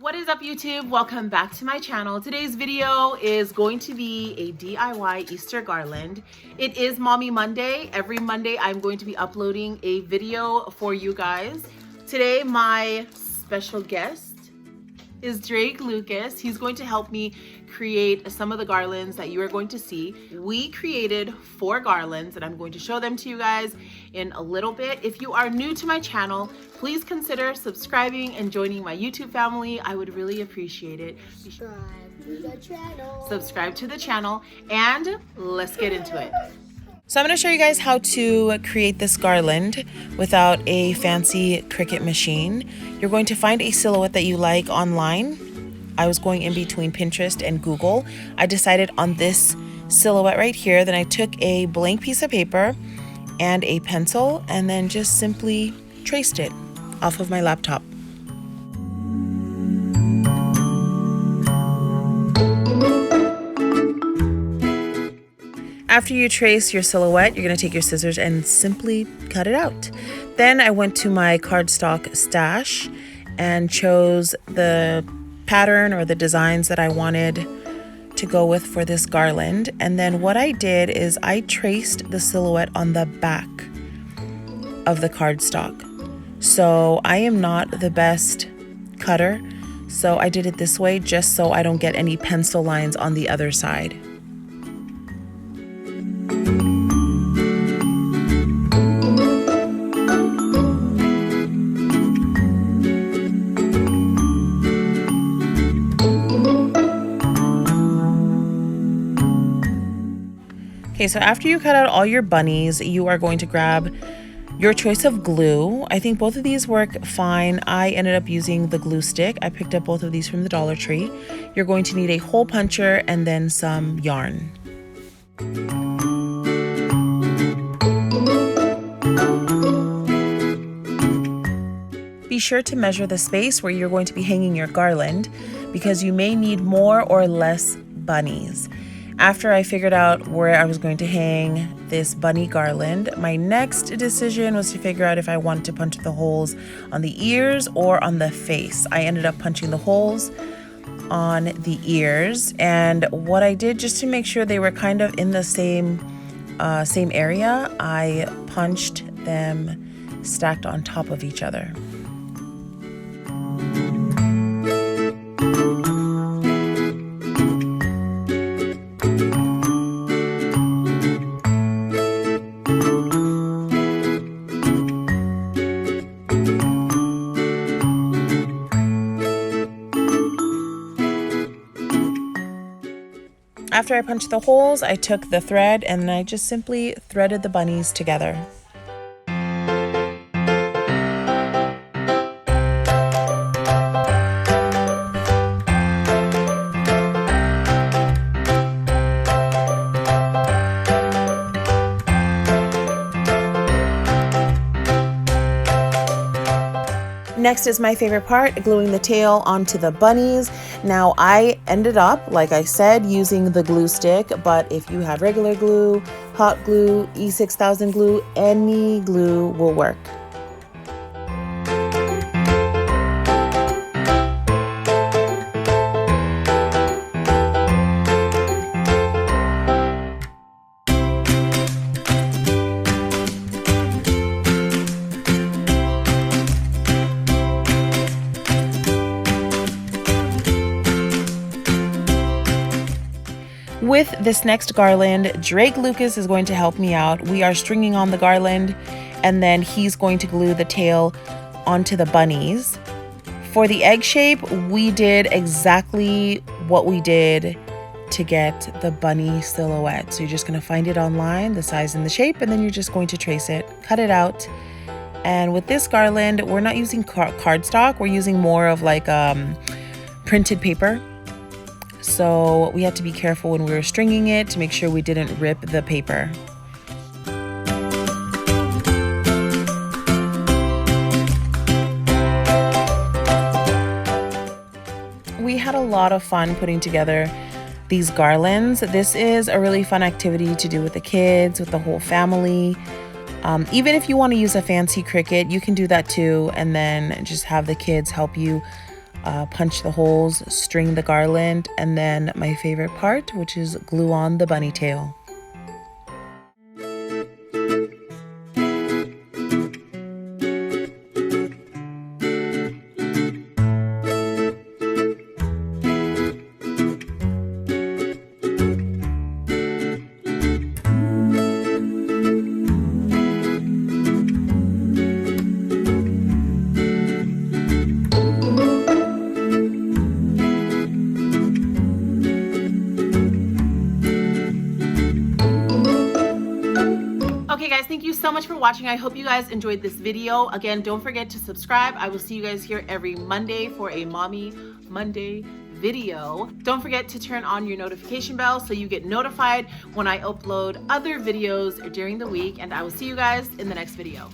What is up, YouTube? Welcome back to my channel. Today's video is going to be a DIY Easter garland. It is Mommy Monday. Every Monday I'm going to be uploading a video for you guys. Today my special guest is Drake Lucas. He's going to help me create some of the garlands that you are going to see. We created 4 garlands and I'm going to show them to you guys in a little bit. If you are new to my channel, please consider subscribing and joining my YouTube family. I would really appreciate it. Subscribe to the channel and let's get into it. So I'm going to show you guys how to create this garland without a fancy Cricut machine. You're going to find a silhouette that you like online. I was going in between Pinterest and Google. I decided on this silhouette right here. Then I took a blank piece of paper and a pencil and then just simply traced it off of my laptop. After you trace your silhouette, you're going to take your scissors and simply cut it out. Then I went to my cardstock stash and chose the pattern or the designs that I wanted to go with for this garland. And then what I did is I traced the silhouette on the back of the cardstock. So I am not the best cutter, so I did it this way just so I don't get any pencil lines on the other side. Okay, so after you cut out all your bunnies, you are going to grab your choice of glue. I think both of these work fine. I ended up using the glue stick. I picked up both of these from the Dollar Tree. You're going to need a hole puncher and then some yarn. Be sure to measure the space where you're going to be hanging your garland because you may need more or less bunnies. After I figured out where I was going to hang this bunny garland, my next decision was to figure out if I wanted to punch the holes on the ears or on the face. I ended up punching the holes on the ears, and what I did just to make sure they were kind of in the same area, I punched them stacked on top of each other. After I punched the holes, I took the thread and I just simply threaded the bunnies together. Next is my favorite part, gluing the tail onto the bunnies. Now I ended up, like I said, using the glue stick, but if you have regular glue, hot glue, E6000 glue, any glue will work. With this next garland, Drake Lucas is going to help me out. We are stringing on the garland and then he's going to glue the tail onto the bunnies. For the egg shape, we did exactly what we did to get the bunny silhouette. So you're just going to find it online, the size and the shape, and then you're just going to trace it, cut it out. And with this garland, we're not using cardstock, we're using more of like printed paper. So we had to be careful when we were stringing it to make sure we didn't rip the paper. We had a lot of fun putting together these garlands. This is a really fun activity to do with the kids, with the whole family. Even if you want to use a fancy Cricut, you can do that too, and then just have the kids help you punch the holes, string the garland, and then my favorite part, which is glue on the bunny tail. Okay guys, thank you so much for watching. I hope you guys enjoyed this video. Again, don't forget to subscribe. I will see you guys here every Monday for a Mommy Monday video. Don't forget to turn on your notification bell so you get notified when I upload other videos during the week, and I will see you guys in the next video.